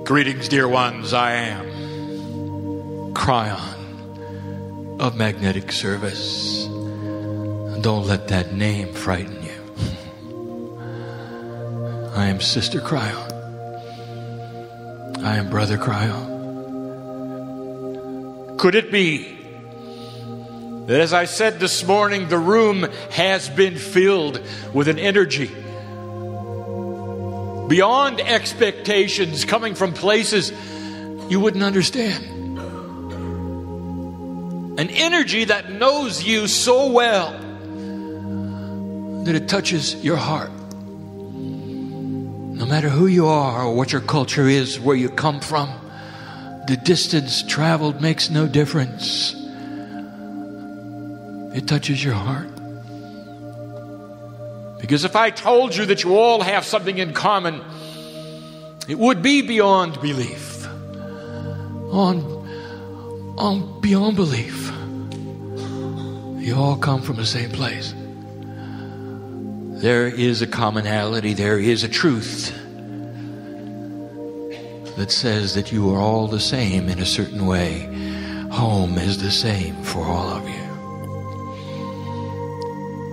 Greetings, dear ones. I am Kryon of Magnetic Service. Don't let that name frighten you. I am Sister Kryon. I am Brother Kryon. Could it be that, as I said this morning, the room has been filled with an energy beyond expectations, coming from places you wouldn't understand? An energy that knows you so well that it touches your heart. No matter who you are or what your culture is, where you come from, the distance traveled makes no difference. It touches your heart. Because if I told you that you all have something in common, it would be beyond belief. Beyond belief. You all come from the same place. There is a commonality, there is a truth that says that you are all the same in a certain way. Home is the same for all of you.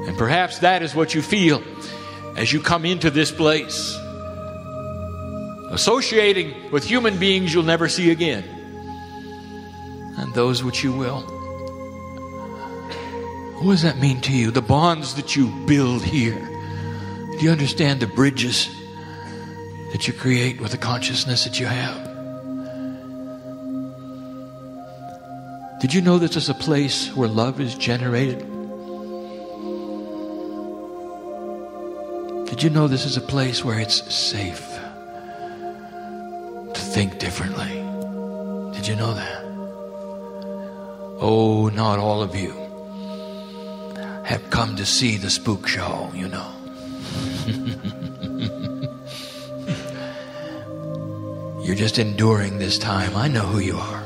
And perhaps that is what you feel as you come into this place, associating with human beings you'll never see again, and those which you will. What does that mean to you? The bonds that you build here. Do you understand the bridges that you create with the consciousness that you have? Did you know this is a place where love is generated? Did you know this is a place where it's safe to think differently? Did you know that? Oh, not all of you have come to see the spook show, you know. You're just enduring this time. I know who you are.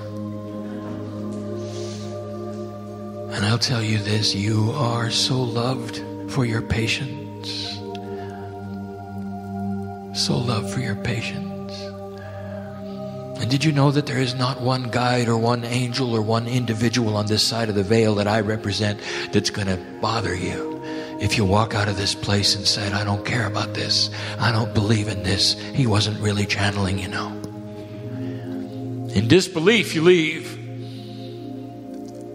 And I'll tell you this, you are so loved for your patience. So loved for your patience. And did you know that there is not one guide or one angel or one individual on this side of the veil that I represent that's going to bother you if you walk out of this place and said, I don't care about this, I don't believe in this, he wasn't really channeling, you know. In disbelief you leave,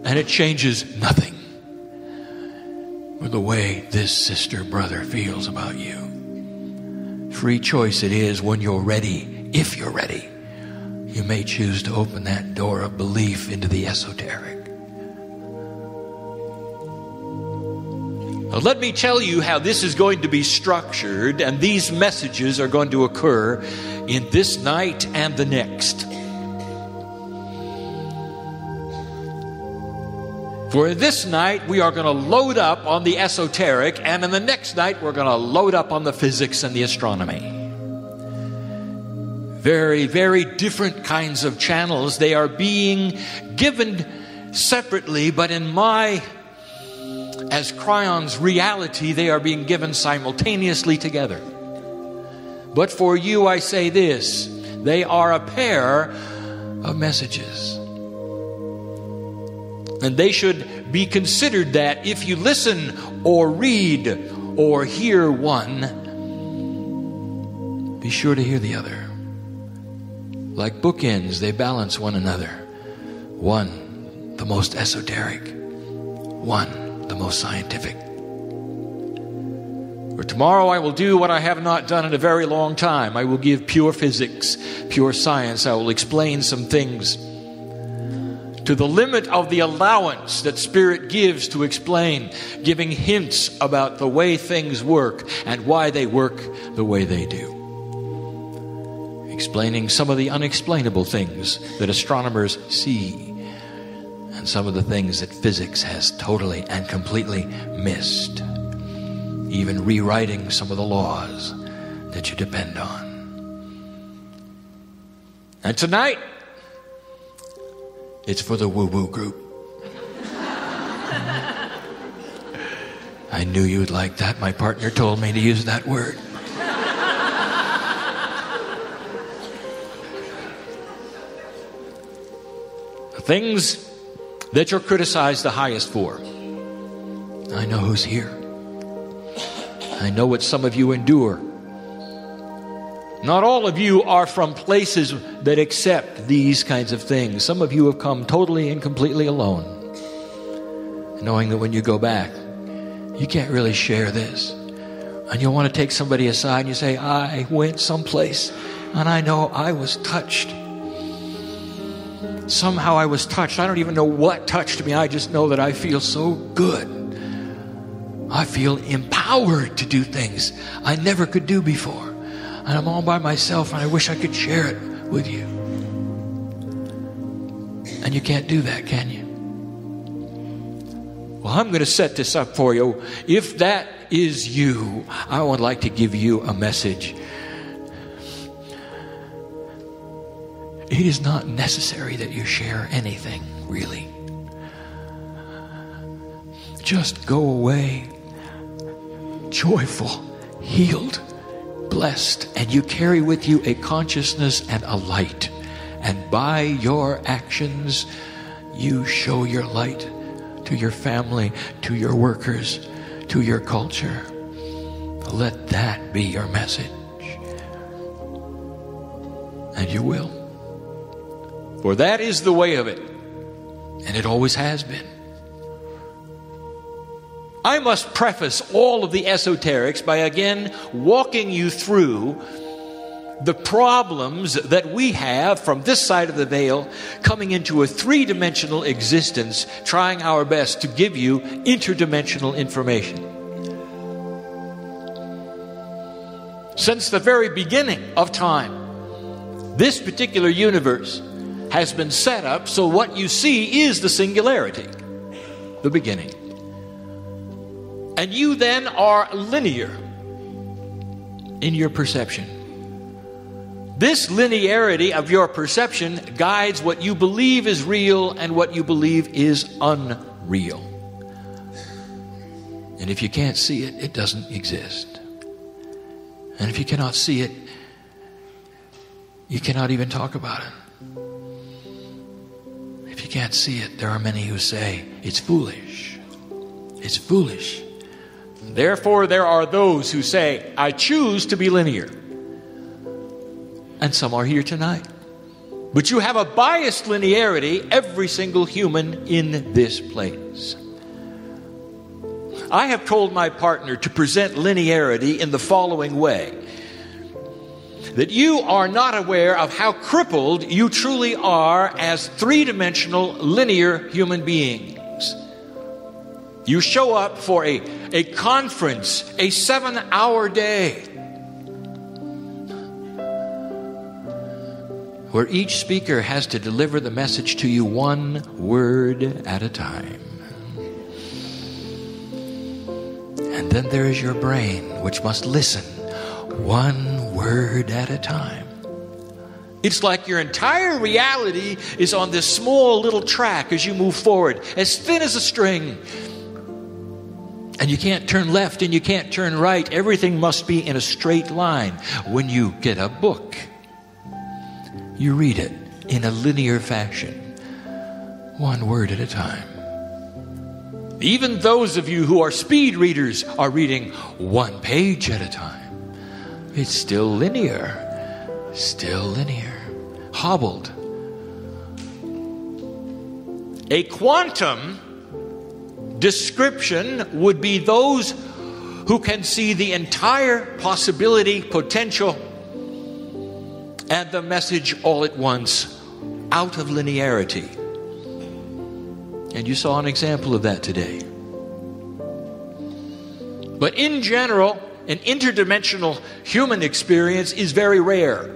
and it changes nothing with the way this sister brother feels about you. Free choice it is when you're ready. If you're ready, you may choose to open that door of belief into the esoteric. Now, let me tell you how this is going to be structured, and these messages are going to occur in this night and the next. For this night, we are going to load up on the esoteric, and in the next night, we're going to load up on the physics and the astronomy. Very, very different kinds of channels. They are being given separately, but as Kryon's reality, they are being given simultaneously together. But for you, I say this, they are a pair of messages. And they should be considered that if you listen or read or hear one, be sure to hear the other. Like bookends, they balance one another. One, the most esoteric. One, the most scientific. For tomorrow I will do what I have not done in a very long time. I will give pure physics, pure science. I will explain some things to the limit of the allowance that Spirit gives to explain, giving hints about the way things work and why they work the way they do. Explaining some of the unexplainable things that astronomers see and some of the things that physics has totally and completely missed. Even rewriting some of the laws that you depend on. And tonight, it's for the woo-woo group. I knew you would like that. My partner told me to use that word. things that you're criticized the highest for. I know who's here. I know what some of you endure. Not all of you are from places that accept these kinds of things. Some of you have come totally and completely alone, knowing that when you go back, you can't really share this. And you'll want to take somebody aside and you say, I went someplace and I know I was touched. Somehow I was touched. I don't even know what touched me. I just know that I feel so good. I feel empowered to do things I never could do before. And I'm all by myself and I wish I could share it with you. And you can't do that, can you? Well, I'm going to set this up for you. If that is you, I would like to give you a message. It is not necessary that you share anything, really. Just go away joyful, healed, blessed, and you carry with you a consciousness and a light. And by your actions, you show your light to your family, to your workers, to your culture. Let that be your message. And you will. For that is the way of it. And it always has been. I must preface all of the esoterics by again walking you through the problems that we have from this side of the veil, coming into a three-dimensional existence, trying our best to give you interdimensional information. Since the very beginning of time, this particular universe has been set up so what you see is the singularity, the beginning. And you then are linear in your perception. This linearity of your perception guides what you believe is real and what you believe is unreal. And if you can't see it, it doesn't exist. And if you cannot see it, you cannot even talk about it. If you can't see it, there are many who say, it's foolish. It's foolish. Therefore, there are those who say, I choose to be linear. And some are here tonight. But you have a biased linearity, every single human in this place. I have told my partner to present linearity in the following way. That you are not aware of how crippled you truly are as three-dimensional linear human beings. You show up for a conference, a 7-hour day, where each speaker has to deliver the message to you one word at a time. And then there is your brain, which must listen one word at a time. It's like your entire reality is on this small little track as you move forward, as thin as a string. And you can't turn left and you can't turn right. Everything must be in a straight line. When you get a book, you read it in a linear fashion, one word at a time. Even those of you who are speed readers are reading one page at a time. It's still linear, hobbled. A quantum description would be those who can see the entire possibility, potential, and the message all at once, out of linearity. And you saw an example of that today. But in general, an interdimensional human experience is very rare.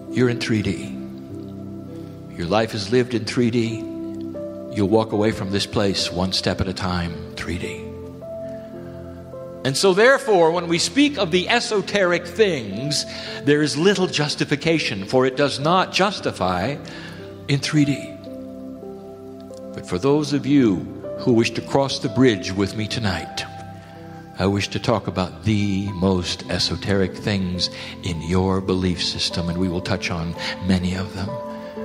You're in 3D. Your life is lived in 3D. You'll walk away from this place one step at a time, 3D. And so therefore, when we speak of the esoteric things, there is little justification, for it does not justify in 3D. But for those of you who wish to cross the bridge with me tonight, I wish to talk about the most esoteric things in your belief system, and we will touch on many of them.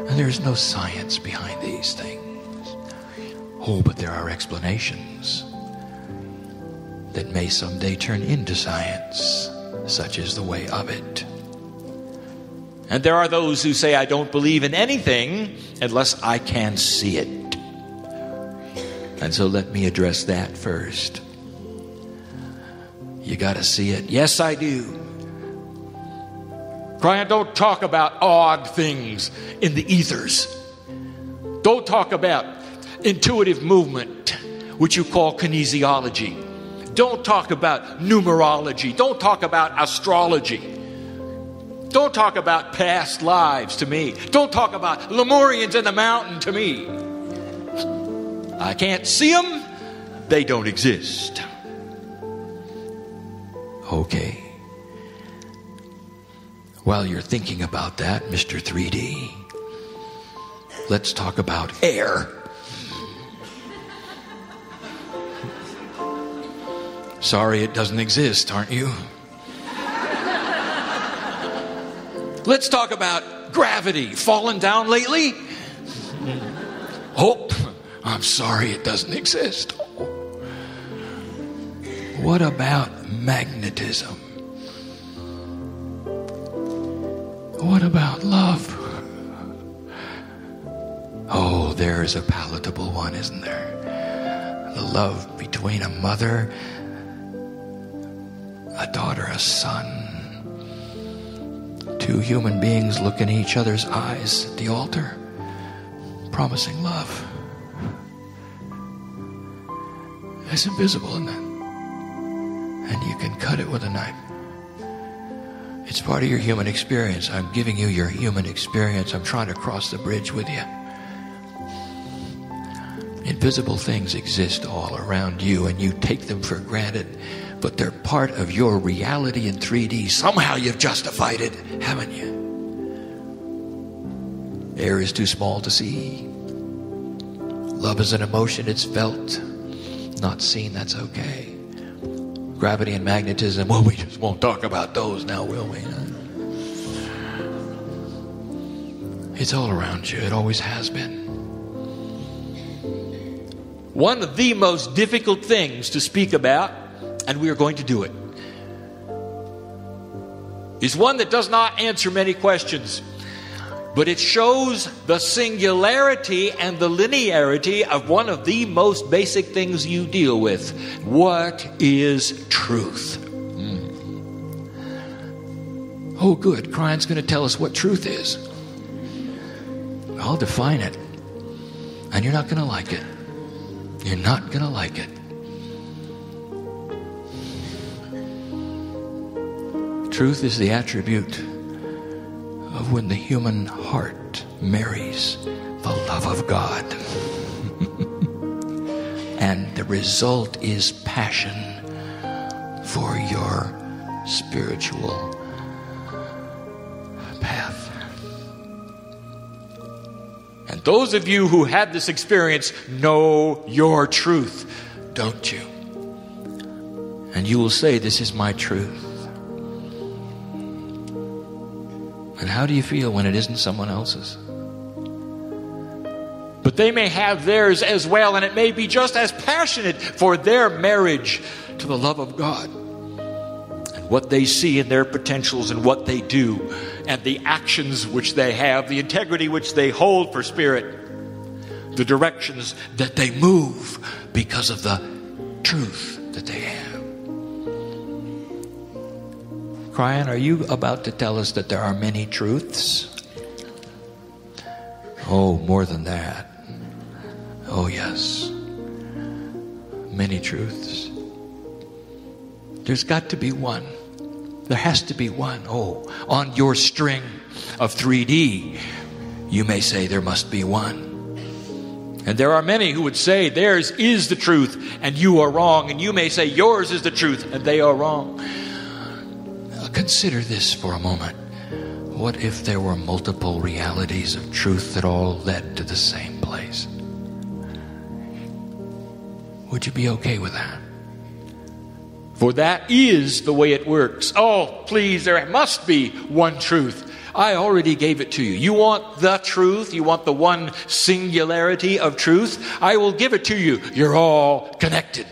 And there's no science behind these things. Oh, but there are explanations that may someday turn into science. Such is the way of it. And there are those who say, I don't believe in anything unless I can see it. And so let me address that first. You got to see it. Yes, I do. Kryon, don't talk about odd things in the ethers. Don't talk about intuitive movement, which you call kinesiology. Don't talk about numerology. Don't talk about astrology. Don't talk about past lives to me. Don't talk about Lemurians in the mountain to me. I can't see them. They don't exist. Okay. While you're thinking about that, Mr. 3D, let's talk about air. Sorry it doesn't exist, aren't you? Let's talk about gravity. Fallen down lately? Oh, I'm sorry it doesn't exist. What about magnetism? What about love? Oh, there's a palatable one, isn't there? The love between a mother, a daughter, a son. Two human beings look in each other's eyes at the altar, promising love. It's invisible, isn't it? And you can cut it with a knife. It's part of your human experience. I'm giving you your human experience. I'm trying to cross the bridge with you. Invisible things exist all around you, and you take them for granted, but they're part of your reality in 3D. Somehow you've justified it, haven't you? Air is too small to see. Love is an emotion, it's felt, not seen, that's okay. Gravity and magnetism, well, we just won't talk about those now, will we? It's all around you. It always has been. One of the most difficult things to speak about, and we are going to do it, is one that does not answer many questions, but it shows the singularity and the linearity of one of the most basic things you deal with. What is truth? Oh, good. Kryon's going to tell us what truth is. I'll define it. And you're not going to like it. You're not going to like it. Truth is the attribute of when the human heart marries the love of God. And the result is passion for your spiritual path. And those of you who had this experience know your truth, don't you? And you will say, this is my truth. And how do you feel when it isn't someone else's? But they may have theirs as well, and it may be just as passionate for their marriage to the love of God. And what they see in their potentials and what they do, and the actions which they have, the integrity which they hold for spirit, the directions that they move because of the truth that they have. Kryon, are you about to tell us that there are many truths? Oh, more than that. Oh, yes. Many truths. There's got to be one. There has to be one. Oh, on your string of 3D, you may say there must be one. And there are many who would say theirs is the truth and you are wrong. And you may say yours is the truth and they are wrong. Consider this for a moment. What if there were multiple realities of truth that all led to the same place? Would you be okay with that? For that is the way it works. Oh, please, there must be one truth. I already gave it to you. You want the truth? You want the one singularity of truth? I will give it to you. You're all connected.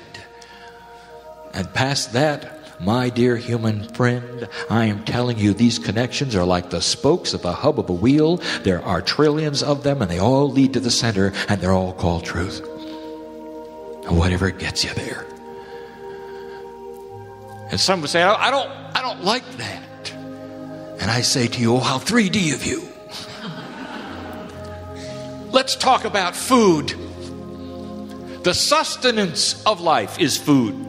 And past that, my dear human friend, I am telling you, these connections are like the spokes of the hub of a wheel. There are trillions of them, and they all lead to the center, and they're all called truth. And whatever gets you there. And some would say, I don't like that. And I say to you, oh, how 3D of you. Let's talk about food. The sustenance of life is food.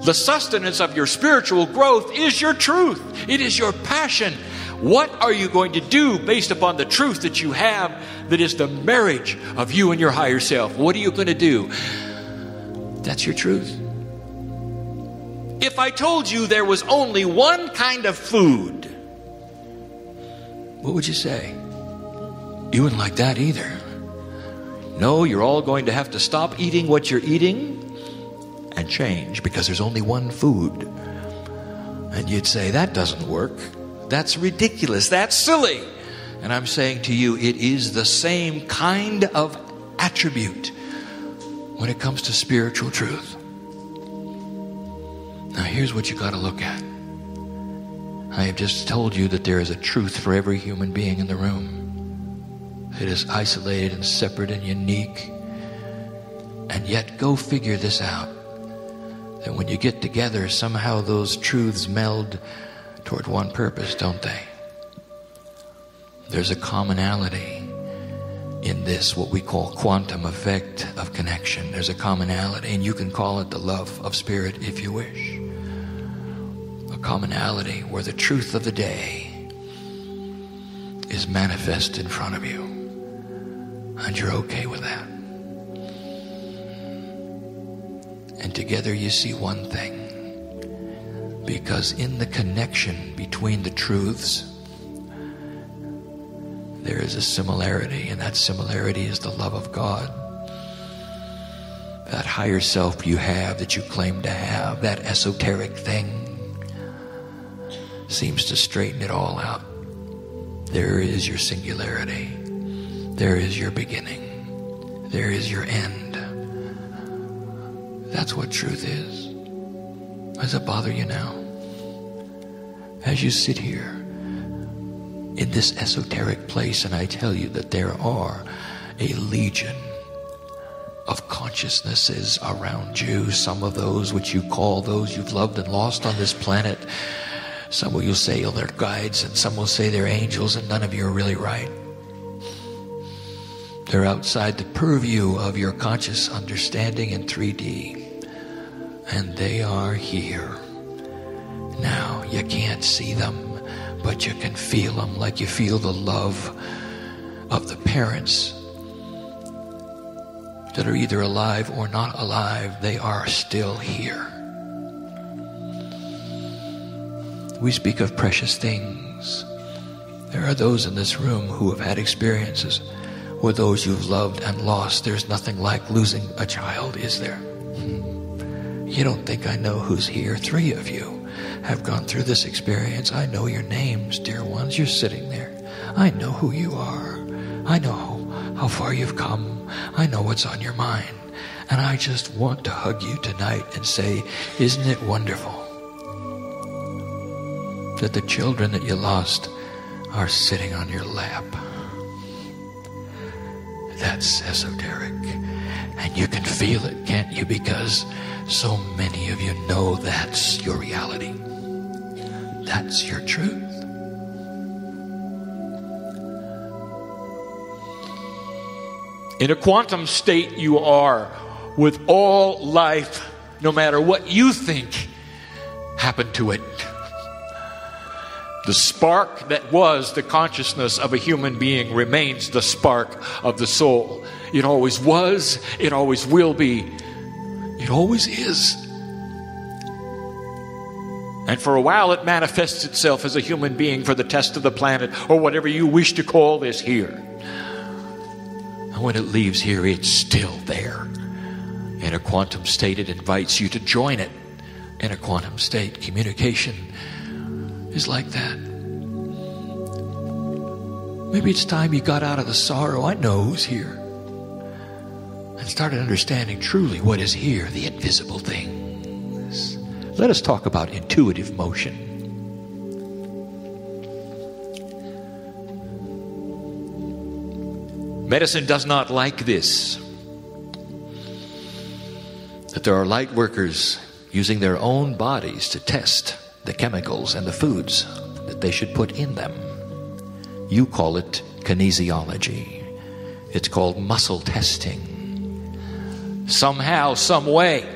The sustenance of your spiritual growth is your truth. It is your passion. What are you going to do based upon the truth that you have that is the marriage of you and your higher self? What are you going to do? That's your truth. If I told you there was only one kind of food, what would you say? You wouldn't like that either. No, you're all going to have to stop eating what you're eating and change, because there's only one food. And you'd say, that doesn't work. That's ridiculous. That's silly. And I'm saying to you, it is the same kind of attribute when it comes to spiritual truth. Now here's what you got to look at. I have just told you that there is a truth for every human being in the room. It is isolated and separate and unique. And yet go figure this out. That when you get together, somehow those truths meld toward one purpose, don't they? There's a commonality in this, what we call quantum effect of connection. There's a commonality, and you can call it the love of spirit if you wish. A commonality where the truth of the day is manifest in front of you, and you're okay with that. And together you see one thing, because in the connection between the truths, there is a similarity, and that similarity is the love of God. That higher self you have, that you claim to have, that esoteric thing, seems to straighten it all out. There is your singularity. There is your beginning. There is your end. That's what truth is. Does it bother you now? As you sit here in this esoteric place, and I tell you that there are a legion of consciousnesses around you, some of those which you call those you've loved and lost on this planet. Some of you say they're guides, and some will say they're angels, and none of you are really right. They're outside the purview of your conscious understanding in 3D, and they are here. Now, you can't see them, but you can feel them, like you feel the love of the parents that are either alive or not alive. They are still here. We speak of precious things. There are those in this room who have had experiences with those you've loved and lost. There's nothing like losing a child, is there? You don't think I know who's here? 3 of you have gone through this experience. I know your names, dear ones. You're sitting there. I know who you are. I know how far you've come. I know what's on your mind. And I just want to hug you tonight and say, isn't it wonderful that the children that you lost are sitting on your lap? That's esoteric. And you can feel it, can't you? Because so many of you know that's your reality. That's your truth. In a quantum state you are with all life, no matter what you think happened to it. The spark that was the consciousness of a human being remains the spark of the soul. It always was, it always will be, it always is. And for a while it manifests itself as a human being for the test of the planet, or whatever you wish to call this here. And when it leaves here, it's still there. In a quantum state, it invites you to join it. In a quantum state, communication is like that. Maybe it's time you got out of the sorrow, I know who's here, and started understanding truly what is here, the invisible things. Let us talk about intuitive motion. Medicine does not like this, that there are light workers using their own bodies to test the chemicals and the foods that they should put in them. You call it kinesiology. It's called muscle testing. Somehow, some way,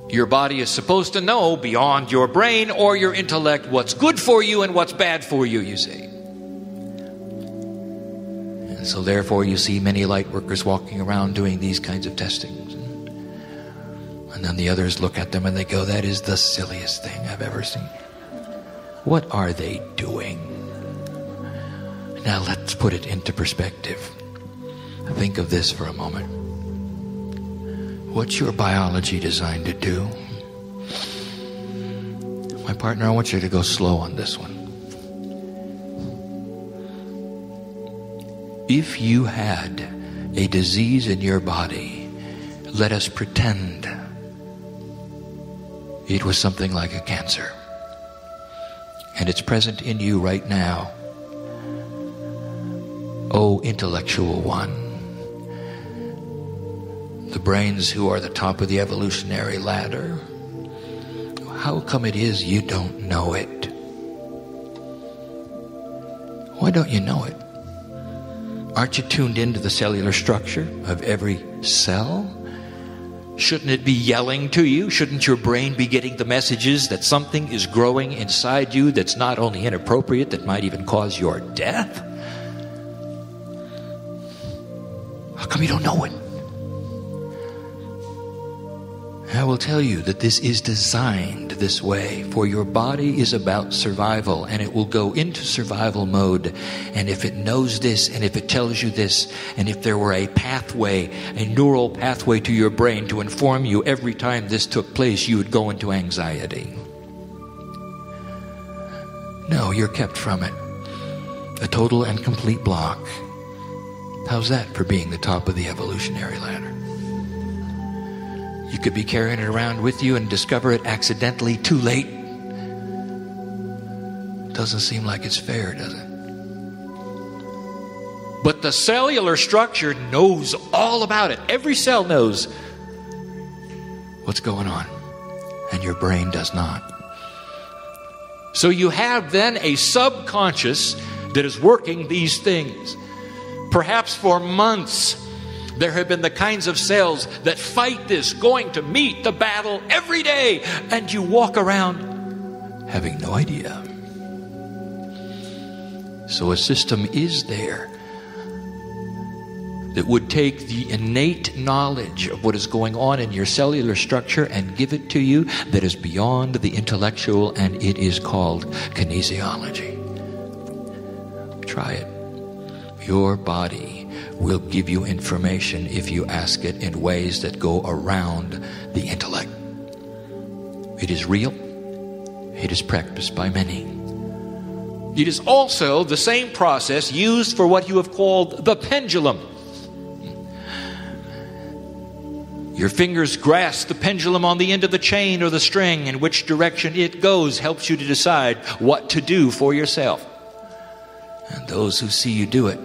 your body is supposed to know beyond your brain or your intellect what's good for you and what's bad for you, you see. And so therefore you see many light workers walking around doing these kinds of testings. And then the others look at them and they go, that is the silliest thing I've ever seen. What are they doing? Now let's put it into perspective. Think of this for a moment. What's your biology designed to do? My partner, I want you to go slow on this one. If you had a disease in your body, let us pretend it was something like a cancer, and it's present in you right now. Oh, intellectual one, the brains who are the top of the evolutionary ladder, how come it is you don't know it? Why don't you know it? Aren't you tuned into the cellular structure of every cell? Shouldn't it be yelling to you? Shouldn't your brain be getting the messages that something is growing inside you that's not only inappropriate, that might even cause your death? How come you don't know it? I will tell you that this is designed this way, for your body is about survival, and it will go into survival mode. And if it knows this, and if it tells you this, and if there were a pathway, a neural pathway to your brain to inform you every time this took place, you would go into anxiety. No, you're kept from it. A total and complete block. How's that for being the top of the evolutionary ladder? You could be carrying it around with you and discover it accidentally too late. Doesn't seem like it's fair, does it? But the cellular structure knows all about it. Every cell knows what's going on, and your brain does not. So you have then a subconscious that is working these things. Perhaps for months, there have been the kinds of cells that fight this, going to meet the battle every day, and you walk around having no idea. So a system is there that would take the innate knowledge of what is going on in your cellular structure and give it to you that is beyond the intellectual, and it is called kinesiology. Try it. Your body will give you information if you ask it in ways that go around the intellect. It is real. It is practiced by many. It is also the same process used for what you have called the pendulum. Your fingers grasp the pendulum on the end of the chain or the string, and which direction it goes helps you to decide what to do for yourself. And those who see you do it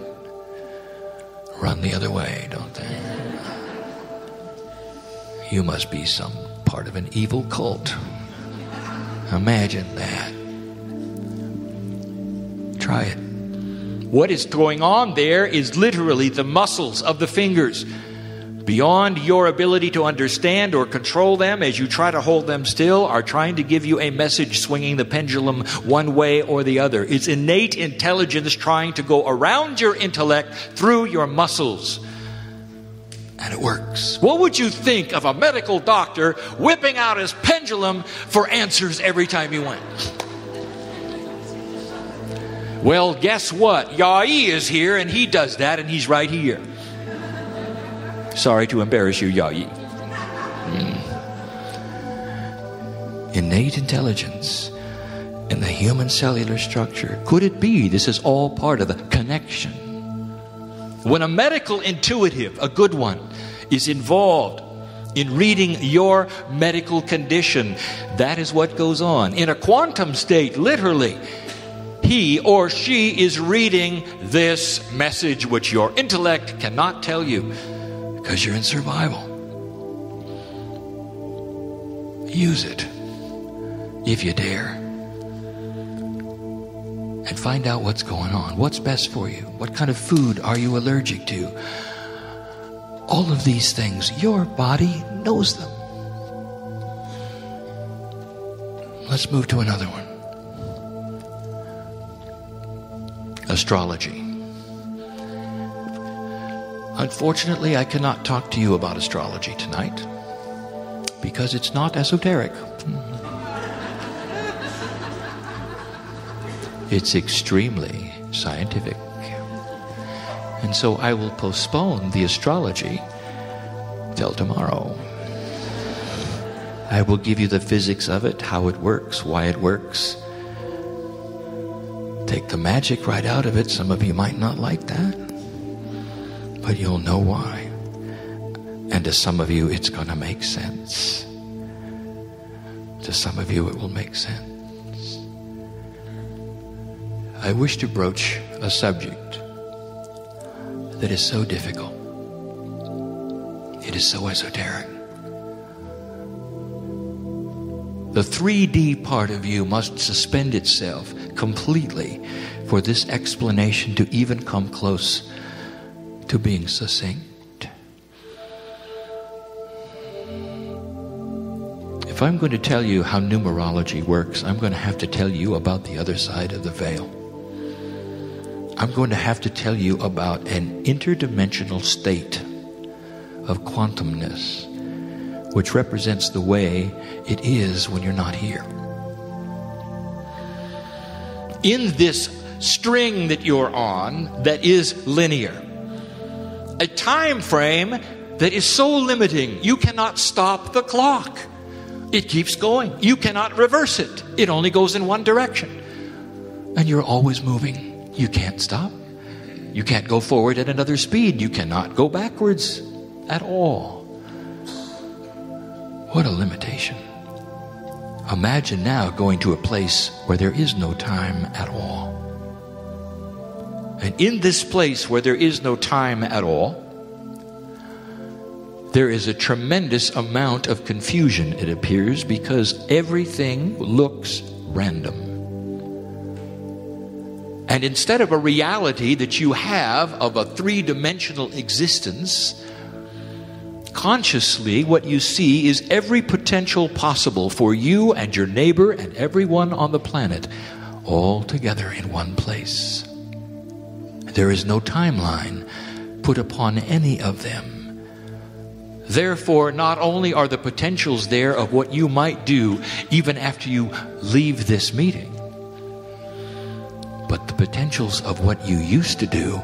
run the other way, don't they? You must be some part of an evil cult. Imagine that. Try it. What is going on there is literally the muscles of the fingers, beyond your ability to understand or control them, as you try to hold them still, are trying to give you a message, swinging the pendulum one way or the other. It's innate intelligence trying to go around your intellect through your muscles. And it works. What would you think of a medical doctor whipping out his pendulum for answers every time he went? Well, guess what? Yai is here, and he does that, and he's right here. Sorry to embarrass you, Yai. Innate intelligence in the human cellular structure. Could it be this is all part of the connection? When a medical intuitive, a good one, is involved in reading your medical condition, that is what goes on. In a quantum state, literally, he or she is reading this message which your intellect cannot tell you because you're in survival. Use it if you dare. And find out what's going on. What's best for you? What kind of food are you allergic to? All of these things, your body knows them. Let's move to another one. Astrology. Unfortunately, I cannot talk to you about astrology tonight because it's not esoteric. It's extremely scientific. And so I will postpone the astrology till tomorrow. I will give you the physics of it, how it works, why it works. Take the magic right out of it. Some of you might not like that, but you'll know why. And to some of you, it's going to make sense. To some of you, it will make sense. I wish to broach a subject that is so difficult. It is so esoteric. The 3D part of you must suspend itself completely for this explanation to even come close to being succinct. If I'm going to tell you how numerology works, I'm going to have to tell you about the other side of the veil. I'm going to have to tell you about an interdimensional state of quantumness, which represents the way it is when you're not here. In this string that you're on that is linear, a time frame that is so limiting, you cannot stop the clock. It keeps going. You cannot reverse it. It only goes in one direction. And you're always moving. You can't stop. You can't go forward at another speed. You cannot go backwards at all. What a limitation. Imagine now going to a place where there is no time at all. And in this place where there is no time at all, there is a tremendous amount of confusion, it appears, because everything looks random. And instead of a reality that you have of a three-dimensional existence, consciously what you see is every potential possible for you and your neighbor and everyone on the planet, all together in one place. There is no timeline put upon any of them. Therefore, not only are the potentials there of what you might do even after you leave this meeting, but the potentials of what you used to do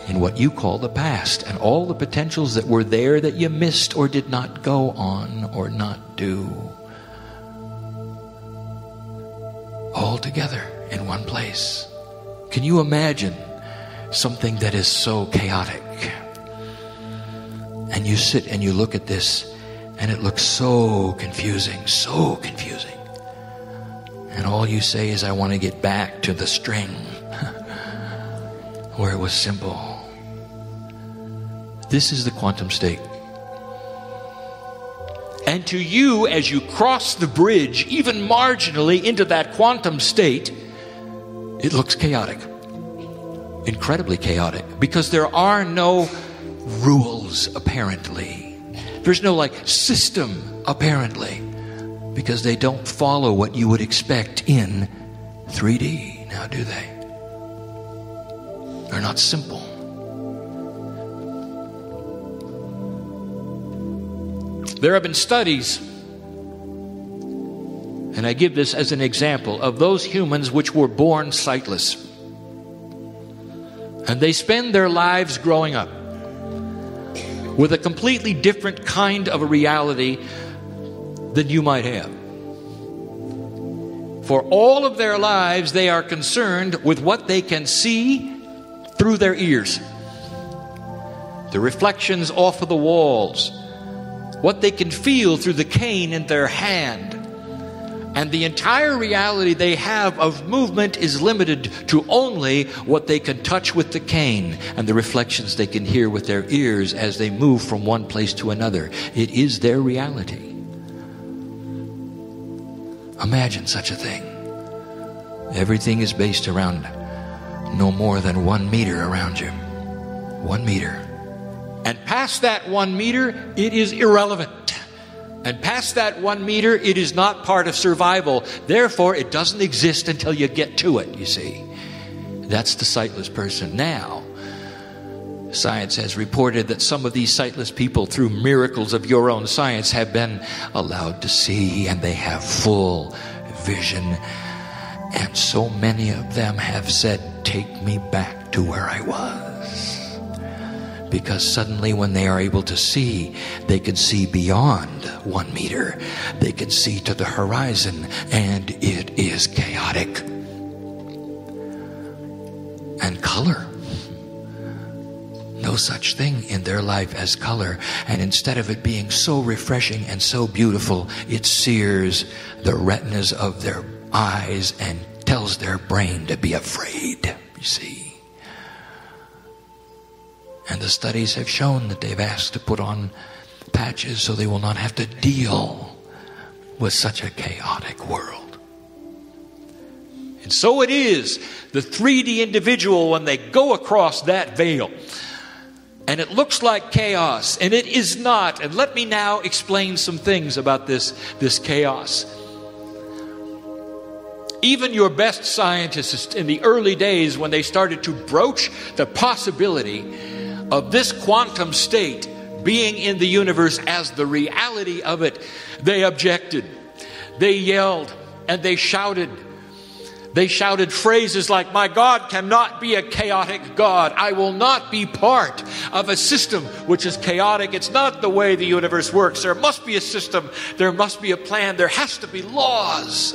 in what you call the past, and all the potentials that were there that you missed or did not go on or not do, all together in one place. Can you imagine something that is so chaotic? And you sit and you look at this and it looks so confusing, so confusing. And all you say is, I want to get back to the string where it was simple. This is the quantum state. And to you, as you cross the bridge, even marginally into that quantum state, it looks chaotic. Incredibly chaotic. Because there are no rules, apparently. There's no system, apparently. Because they don't follow what you would expect in 3D. Now, do they? They're not simple. There have been studies, and I give this as an example, of those humans which were born sightless. And they spend their lives growing up with a completely different kind of a reality than you might have. For all of their lives, they are concerned with what they can see through their ears. The reflections off of the walls. What they can feel through the cane in their hand. And the entire reality they have of movement is limited to only what they can touch with the cane and the reflections they can hear with their ears as they move from one place to another. It is their reality. Imagine such a thing. Everything is based around no more than 1 meter around you. 1 meter. And past that 1 meter, it is irrelevant. And past that 1 meter, it is not part of survival. Therefore, it doesn't exist until you get to it, you see. That's the sightless person. Now, science has reported that some of these sightless people, through miracles of your own science, have been allowed to see, and they have full vision. And so many of them have said, take me back to where I was. Because suddenly when they are able to see, they can see beyond 1 meter. They can see to the horizon, and it is chaotic. And color. No such thing in their life as color. And instead of it being so refreshing and so beautiful, it sears the retinas of their eyes and tells their brain to be afraid, you see. And the studies have shown that they've asked to put on patches so they will not have to deal with such a chaotic world. And so it is, the 3D individual, when they go across that veil, and it looks like chaos, and it is not. And let me now explain some things about this chaos. Even your best scientists in the early days, when they started to broach the possibility of this quantum state being in the universe as the reality of it, they objected. They yelled and they shouted. They shouted phrases like, my God cannot be a chaotic God. I will not be part of a system which is chaotic. It's not the way the universe works. There must be a system. There must be a plan. There has to be laws.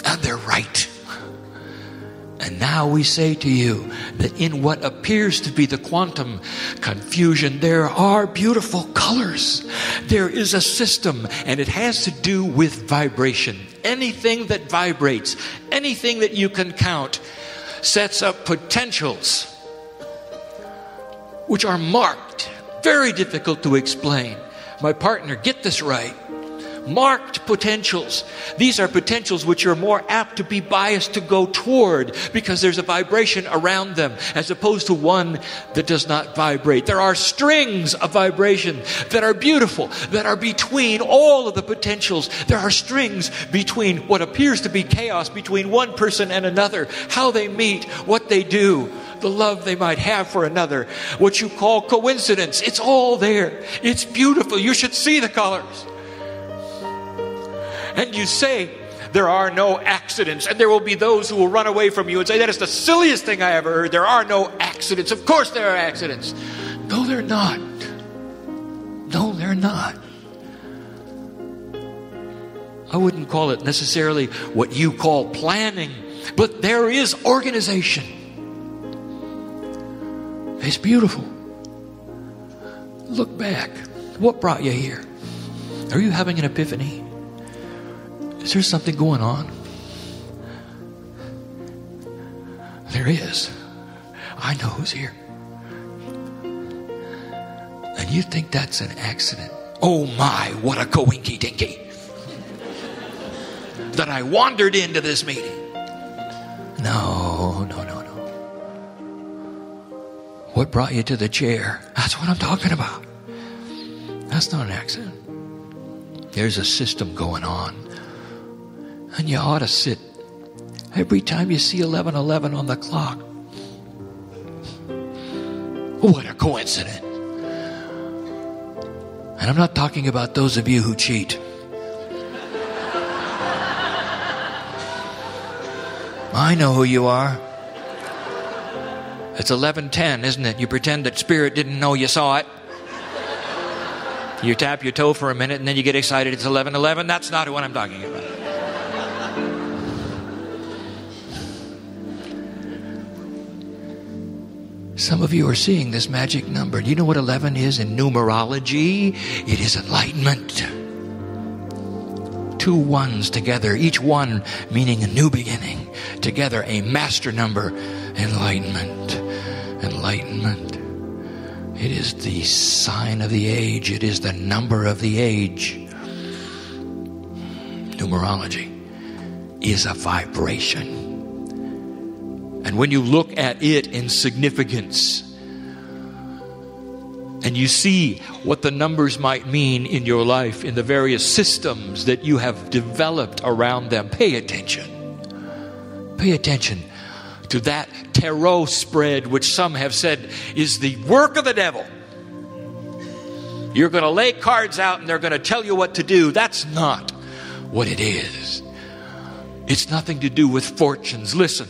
And they're right. And now we say to you that in what appears to be the quantum confusion, there are beautiful colors. There is a system, and it has to do with vibration. Anything that vibrates, anything that you can count, sets up potentials which are marked, very difficult to explain. My partner, get this right. Marked potentials. These are potentials which are more apt to be biased to go toward because there's a vibration around them as opposed to one that does not vibrate. There are strings of vibration that are beautiful, that are between all of the potentials. There are strings between what appears to be chaos between one person and another, how they meet, what they do, the love they might have for another, what you call coincidence. It's all there. It's beautiful. You should see the colors. And you say, there are no accidents. And there will be those who will run away from you and say, that is the silliest thing I ever heard. There are no accidents. Of course there are accidents. No, they're not. No, they're not. I wouldn't call it necessarily what you call planning, but there is organization. It's beautiful. Look back. What brought you here? Are you having an epiphany? Is there something going on? There is. I know who's here. And you think that's an accident? Oh my, what a coinky dinky. That I wandered into this meeting. No. What brought you to the chair? That's what I'm talking about. That's not an accident. There's a system going on. And you ought to sit every time you see 11:11 on the clock. What a coincidence. And I'm not talking about those of you who cheat. I know who you are. It's 11:10, isn't it? You pretend that spirit didn't know you saw it. You tap your toe for a minute and then you get excited. It's 11:11. That's not what I'm talking about. Some of you are seeing this magic number. Do you know what 11 is in numerology? It is enlightenment. 2 ones together, each one meaning a new beginning. Together, a master number. Enlightenment. Enlightenment. It is the sign of the age. It is the number of the age. Numerology is a vibration. And when you look at it in significance, and you see what the numbers might mean in your life, in the various systems that you have developed around them, pay attention. Pay attention to that tarot spread, which some have said is the work of the devil. You're going to lay cards out and they're going to tell you what to do. That's not what it is. It's nothing to do with fortunes. Listen,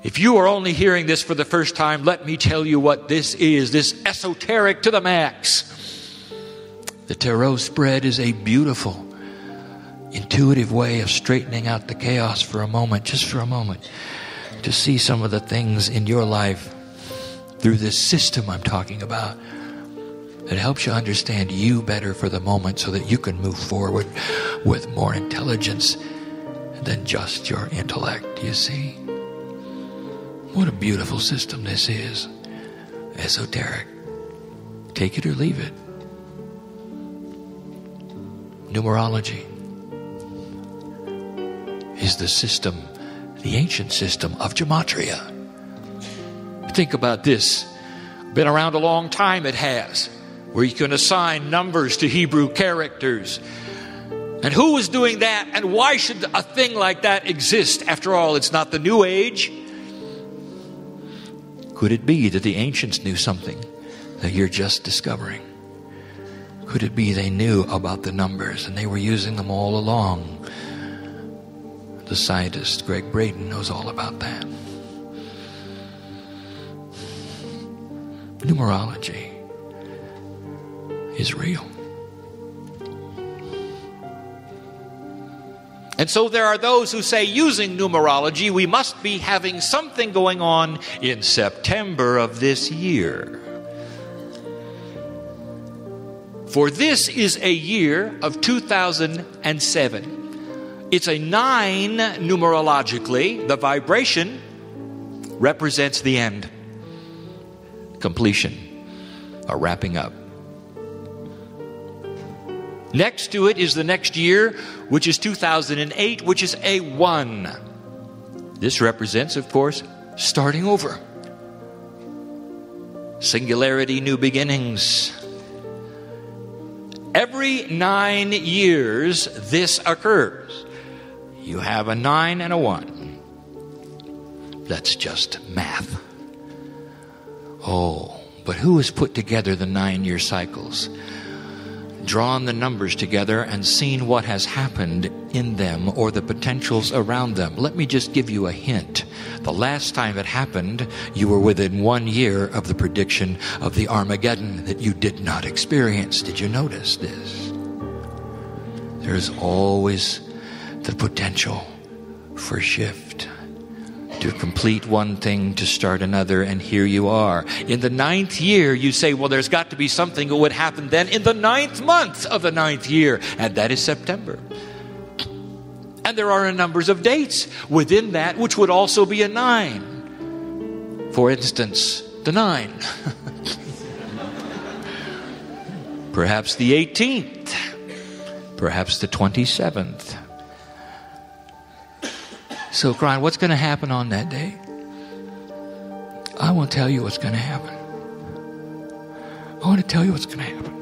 if you are only hearing this for the first time, let me tell you what this is. This esoteric to the max. The tarot spread is a beautiful, intuitive way of straightening out the chaos for a moment, just for a moment, to see some of the things in your life through this system I'm talking about. It helps you understand you better for the moment so that you can move forward with more intelligence than just your intellect, you see. What a beautiful system this is. Esoteric. Take it or leave it. Numerology is the system, the ancient system of gematria. Think about this. Been around a long time, it has, where you can assign numbers to Hebrew characters. And who was doing that? And why should a thing like that exist? After all, it's not the New Age. Could it be that the ancients knew something that you're just discovering? Could it be they knew about the numbers and they were using them all along? The scientist Greg Braden knows all about that. Numerology is real. And so there are those who say, using numerology, we must be having something going on in September of this year. For this is a year of 2007. It's a 9 numerologically. The vibration represents the end, completion, a wrapping up. Next to it is the next year, which is 2008, which is a 1. This represents, of course, starting over. Singularity, new beginnings. Every 9 years, this occurs. You have a 9 and a 1. That's just math. Oh, but who has put together the 9-year cycles? Drawn the numbers together and seen what has happened in them or the potentials around them. Let me just give you a hint. The last time it happened, you were within 1 year of the prediction of the Armageddon that you did not experience. Did you notice this? There's always the potential for shift. To complete one thing, to start another, and here you are. In the 9th year, you say, well, there's got to be something that would happen then in the 9th month of the 9th year, and that is September. And there are a number of dates within that which would also be a 9. For instance, the 9. Perhaps the 18th. Perhaps the 27th. So, Kryon, what's going to happen on that day? I won't tell you what's going to happen. I want to tell you what's going to happen.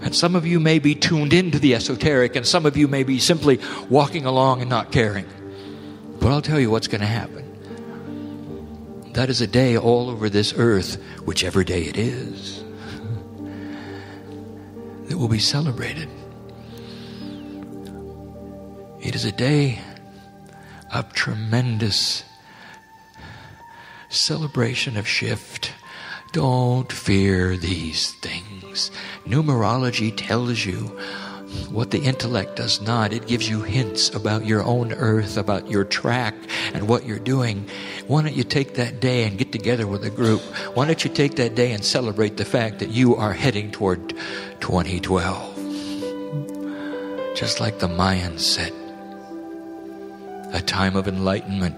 And some of you may be tuned into the esoteric, and some of you may be simply walking along and not caring. But I'll tell you what's going to happen. That is a day all over this earth, whichever day it is, that will be celebrated. It is a day of tremendous celebration of shift. Don't fear these things. Numerology tells you what the intellect does not. It gives you hints about your own earth, about your track and what you're doing. Why don't you take that day and get together with a group? Why don't you take that day and celebrate the fact that you are heading toward 2012? Just like the Mayans said, a time of enlightenment,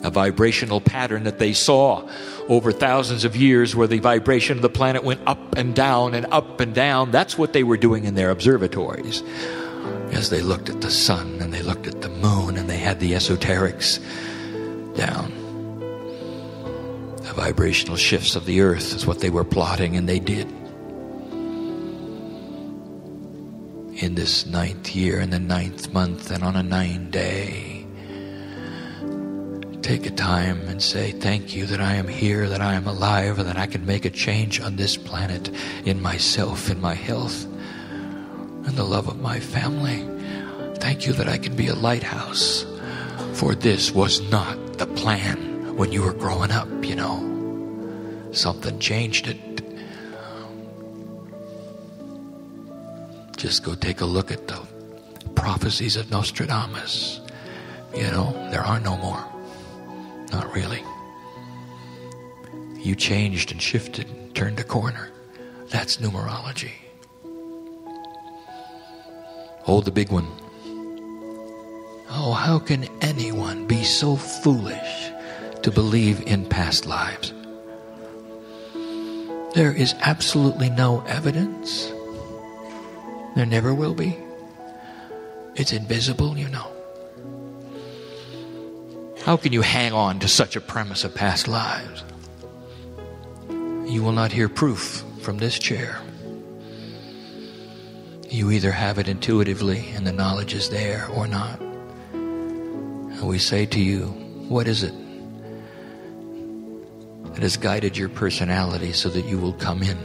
a vibrational pattern that they saw over thousands of years where the vibration of the planet went up and down and up and down. That's what they were doing in their observatories as they looked at the sun and they looked at the moon and they had the esoterics down. The vibrational shifts of the earth is what they were plotting, and they did. In this 9th year, in the 9th month, and on a 9-day, take a time and say, thank you that I am here, that I am alive, and that I can make a change on this planet, in myself, in my health, and the love of my family. Thank you that I can be a lighthouse, for this was not the plan when you were growing up, you know. Something changed it. Just go take a look at the prophecies of Nostradamus. You know, there are no more. Not really. You changed and shifted and turned a corner. That's numerology. Oh, the big one. Oh, how can anyone be so foolish to believe in past lives? There is absolutely no evidence. There never will be. It's invisible, you know. How can you hang on to such a premise of past lives? You will not hear proof from this chair. You either have it intuitively and the knowledge is there or not. And we say to you, what is it that has guided your personality so that you will come in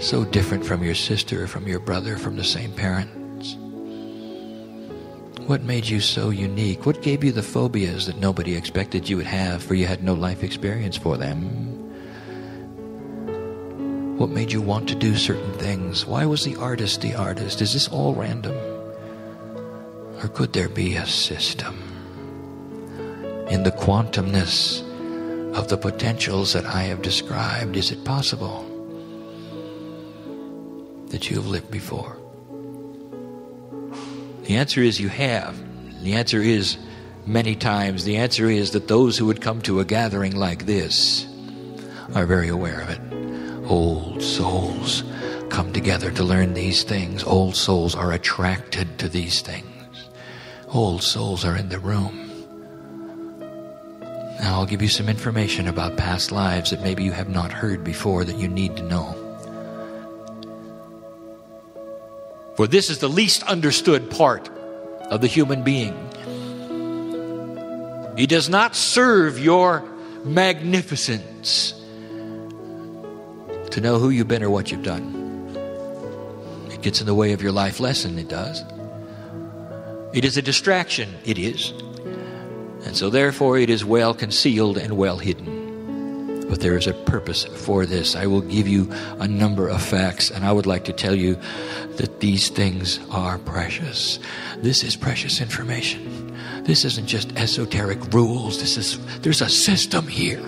so different from your sister, from your brother, from the same parents? What made you so unique? What gave you the phobias that nobody expected you would have, for you had no life experience for them? What made you want to do certain things? Why was the artist the artist? Is this all random? Or could there be a system? In the quantumness of the potentials that I have described, is it possible that you have lived before? The answer is you have. The answer is many times. The answer is that those who would come to a gathering like this are very aware of it. Old souls come together to learn these things. Old souls are attracted to these things. Old souls are in the room. Now I'll give you some information about past lives that maybe you have not heard before that you need to know. For this is the least understood part of the human being. He does not serve your magnificence to know who you've been or what you've done. It gets in the way of your life lesson, it does. It is a distraction, it is. And so therefore it is well concealed and well hidden. But there is a purpose for this. I will give you a number of facts, and I would like to tell you that these things are precious. This is precious information. This isn't just esoteric rules. There's a system here.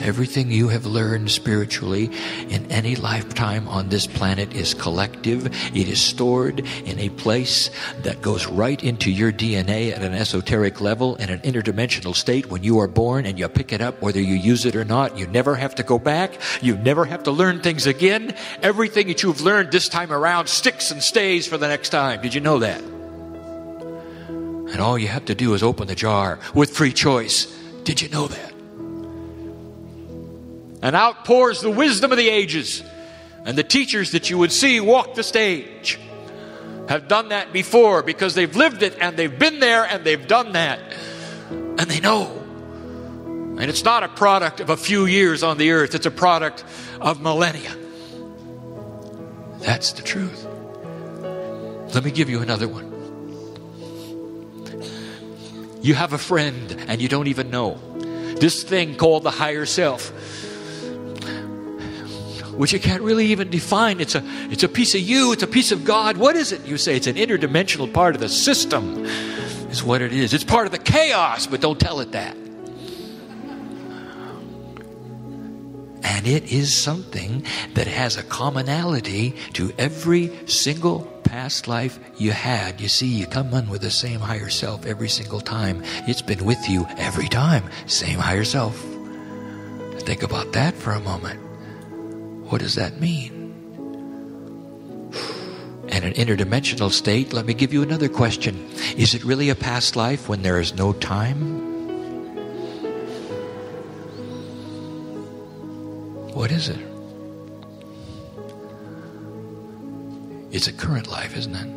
Everything you have learned spiritually in any lifetime on this planet is collective. It is stored in a place that goes right into your DNA at an esoteric level in an interdimensional state when you are born, and you pick it up whether you use it or not. You never have to go back. You never have to learn things again. Everything that you've learned this time around sticks and stays for the next time. Did you know that? And all you have to do is open the jar with free choice. Did you know that? And out pours the wisdom of the ages. And the teachers that you would see walk the stage have done that before, because they've lived it and they've been there and they've done that. And they know. And it's not a product of a few years on the earth. It's a product of millennia. That's the truth. Let me give you another one. You have a friend and you don't even know. This thing called the higher self. which you can't really even define. It's a piece of you. It's a piece of God. What is it? You say it's an interdimensional part of the system. Is what it is. It's part of the chaos, but don't tell it that. And it is something that has a commonality to every single past life you had. You see, you come in with the same higher self every single time. It's been with you every time. Same higher self. Think about that for a moment. What does that mean? And an interdimensional state, let me give you another question. Is it really a past life when there is no time? What is it? It's a current life, isn't it?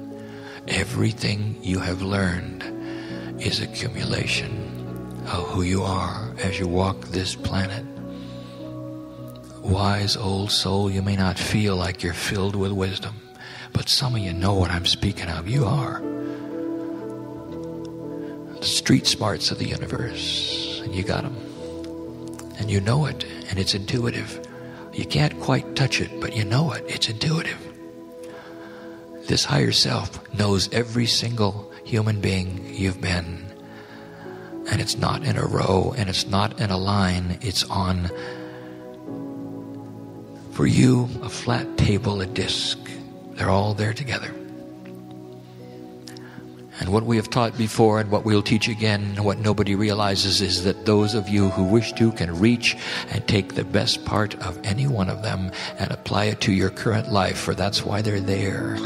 Everything you have learned is accumulation of who you are as you walk this planet. Wise old soul, you may not feel like you're filled with wisdom, but some of you know what I'm speaking of. You are. The street smarts of the universe, and you got them. And you know it, and it's intuitive. You can't quite touch it, but you know it. It's intuitive. This higher self knows every single human being you've been. And it's not in a row, and it's not in a line. It's on, for you, a flat table, a disc. They're all there together. And what we have taught before and what we'll teach again, and what nobody realizes, is that those of you who wish to can reach and take the best part of any one of them and apply it to your current life, for that's why they're there,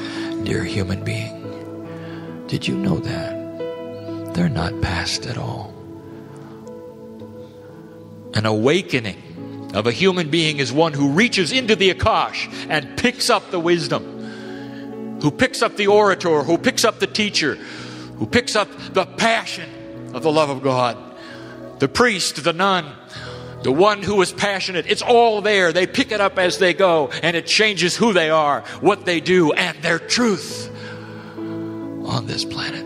dear human being. Did you know that? They're not past at all. An awakening of a human being is one who reaches into the Akash and picks up the wisdom, who picks up the orator, who picks up the teacher, who picks up the passion of the love of God, the priest, the nun, the one who is passionate. It's all there. They pick it up as they go, and it changes who they are, what they do, and their truth on this planet.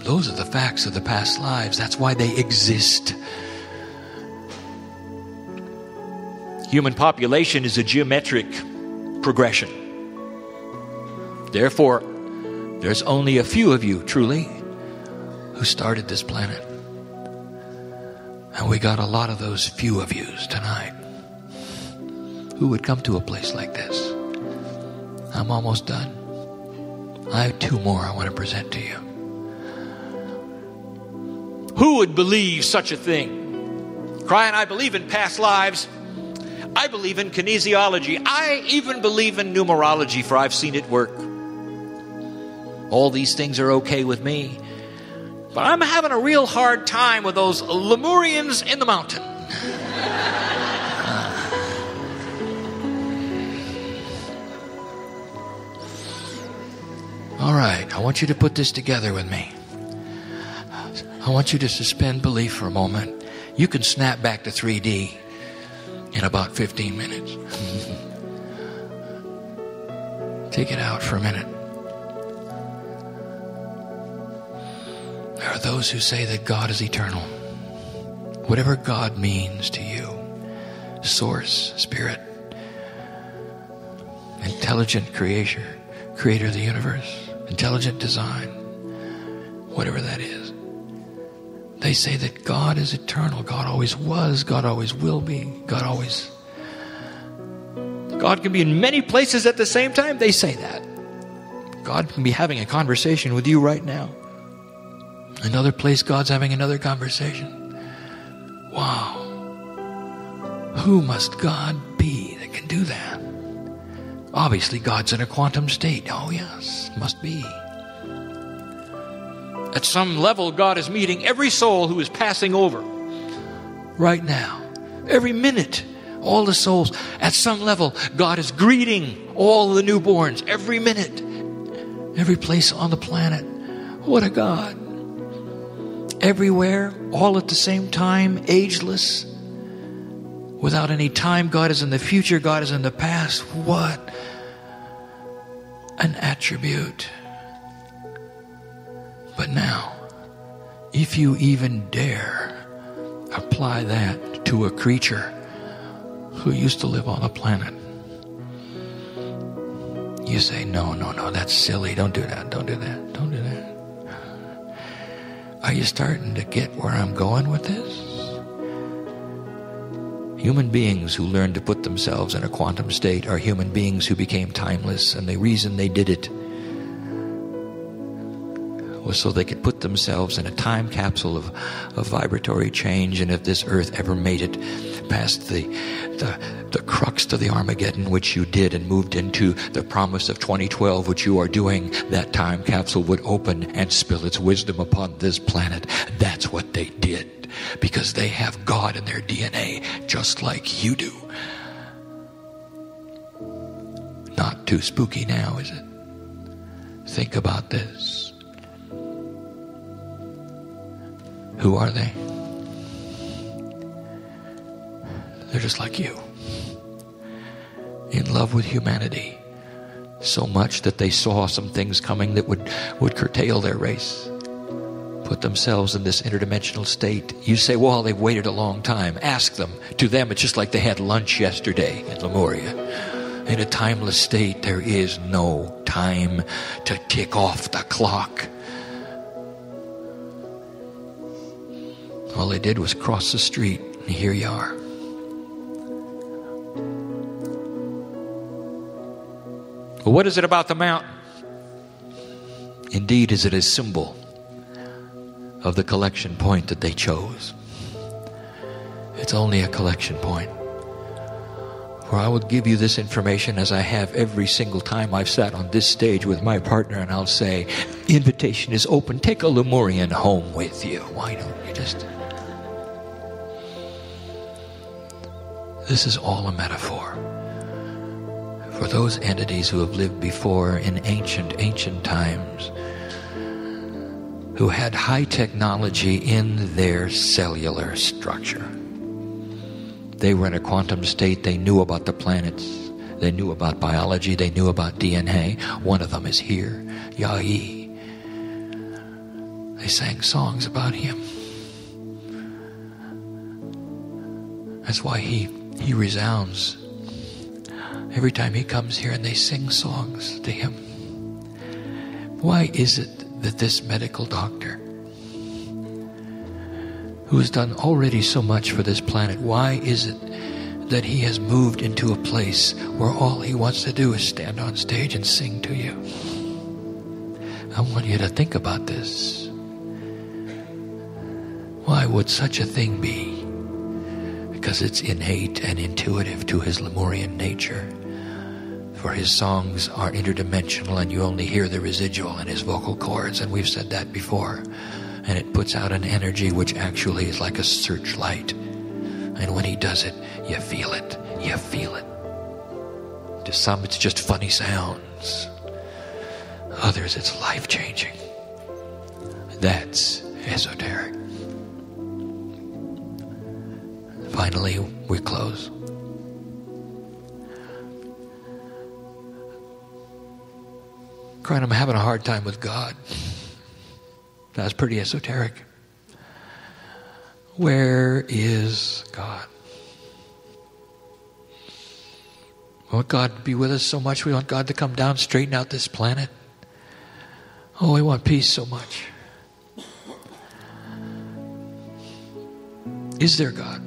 Those are the facts of the past lives. That's why they exist. Human population is a geometric progression. Therefore, there's only a few of you, truly, who started this planet. And we got a lot of those few of yous tonight. Who would come to a place like this? I'm almost done. I have two more I want to present to you. Who would believe such a thing? Kryon, I believe in past lives. I believe in kinesiology. I even believe in numerology, for I've seen it work. All these things are okay with me. But I'm having a real hard time with those Lemurians in the mountain. All right, I want you to put this together with me. I want you to suspend belief for a moment. You can snap back to 3D in about 15 minutes. Take it out for a minute. There are those who say that God is eternal. Whatever God means to you, source, spirit, intelligent creator of the universe, intelligent design, whatever that is. They say that God is eternal. God always was. God always will be. God can be in many places at the same time. They say that. God can be having a conversation with you right now. Another place, God's having another conversation. Wow. Who must God be that can do that? Obviously, God's in a quantum state. Oh, yes, must be. At some level, God is meeting every soul who is passing over right now. Every minute, all the souls. At some level, God is greeting all the newborns every minute. Every place on the planet. What a God. Everywhere, all at the same time, ageless. Without any time, God is in the future, God is in the past. What an attribute. But now, if you even dare apply that to a creature who used to live on a planet. You say, no, that's silly. Don't do that. Don't do that. Don't do that. Are you starting to get where I'm going with this? Human beings who learned to put themselves in a quantum state are human beings who became timeless, and the reason they did it was so they could put themselves in a time capsule of vibratory change. And if this earth ever made it past the crux to the Armageddon, which you did, and moved into the promise of 2012, which you are doing, that time capsule would open and spill its wisdom upon this planet. That's what they did, because they have God in their DNA, just like you do. Not too spooky now, is it? Think about this. Who are they? They're just like you. In love with humanity. So much that they saw some things coming that would curtail their race. Put themselves in this interdimensional state. You say, well, they've waited a long time. Ask them. To them, it's just like they had lunch yesterday in Lemuria. In a timeless state, there is no time to tick off the clock. All they did was cross the street, and here you are. Well, what is it about the mountain? Indeed, is it a symbol of the collection point that they chose? It's only a collection point. For I will give you this information as I have every single time I've sat on this stage with my partner, and I'll say, invitation is open. Take a Lemurian home with you. Why don't you just... This is all a metaphor for those entities who have lived before in ancient times, who had high technology in their cellular structure. They were in a quantum state. They knew about the planets. They knew about biology. They knew about DNA. One of them is here, Yahi. They sang songs about him. That's why he resounds every time he comes here, and they sing songs to him. Why is it that this medical doctor, who has done already so much for this planet, why is it that he has moved into a place where all he wants to do is stand on stage and sing to you? I want you to think about this. Why would such a thing be? Because it's innate and intuitive to his Lemurian nature. For his songs are interdimensional, and you only hear the residual in his vocal cords, and we've said that before. And it puts out an energy which actually is like a searchlight. And when he does it, you feel it. You feel it. To some, it's just funny sounds. Others, it's life-changing. That's esoteric. Finally, we close. Kryon, I'm having a hard time with God. That's pretty esoteric. Where is God? We want God to be with us so much. We want God to come down, straighten out this planet. Oh, we want peace so much. Is there God?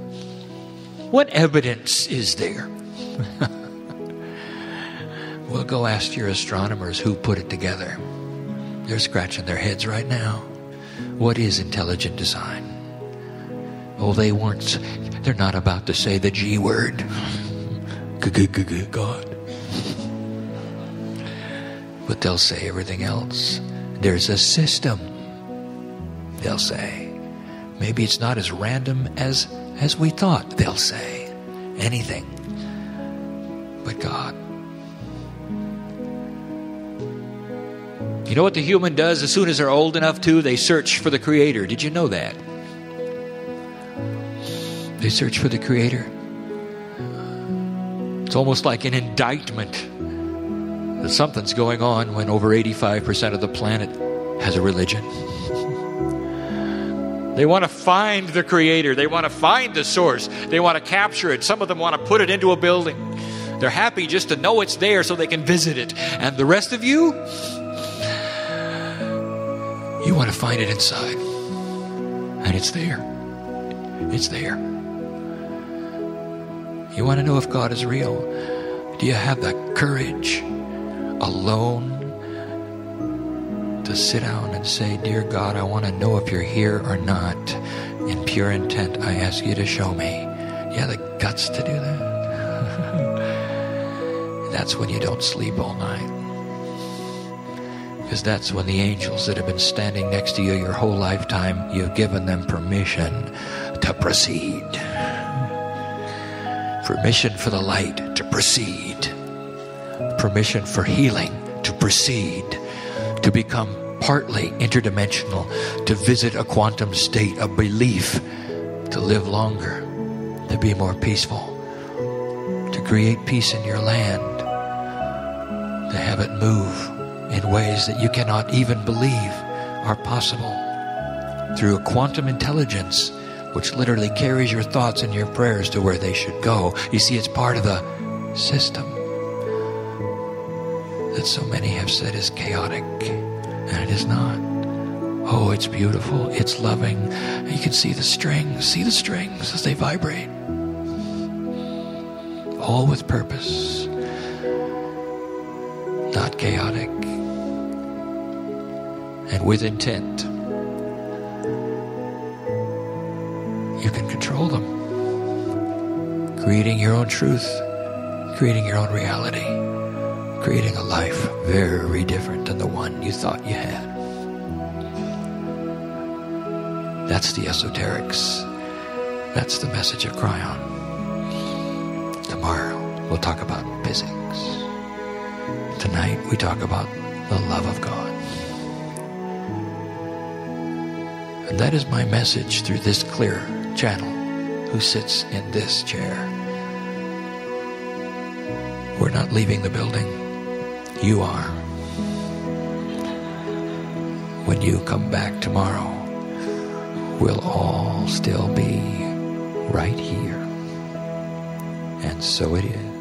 What evidence is there? Well, go ask your astronomers who put it together. They're scratching their heads right now. What is intelligent design? Oh, they're not about to say the G word. God. But they'll say everything else. There's a system, they'll say. Maybe it's not as random as we thought, they'll say. Anything but God. You know what the human does as soon as they're old enough to? They search for the Creator. Did you know that? They search for the Creator. It's almost like an indictment that something's going on when over 85% of the planet has a religion. They want to find the Creator. They want to find the source. They want to capture it. Some of them want to put it into a building. They're happy just to know it's there so they can visit it. And the rest of you, you want to find it inside. And it's there. It's there. You want to know if God is real? Do you have the courage alone to sit down and say, "Dear God, I want to know if you're here or not. In pure intent, I ask you to show me." You have the guts to do that? That's when you don't sleep all night. Because that's when the angels that have been standing next to you your whole lifetime, you've given them permission to proceed. Permission for the light to proceed. Permission for healing to proceed. To become partly interdimensional, to visit a quantum state of belief, to live longer, to be more peaceful, to create peace in your land, to have it move in ways that you cannot even believe are possible, through a quantum intelligence which literally carries your thoughts and your prayers to where they should go. You see, it's part of the system that so many have said is chaotic, and it is not. Oh, it's beautiful, it's loving. You can see the strings as they vibrate, all with purpose, not chaotic, and with intent. You can control them, creating your own truth, creating your own reality, creating a life very different than the one you thought you had. That's the Esoterics. That's the message of Kryon. Tomorrow we'll talk about physics. Tonight we talk about the love of God. And that is my message through this clear channel who sits in this chair. We're not leaving the building. You are. When you come back tomorrow, we'll all still be right here. And so it is.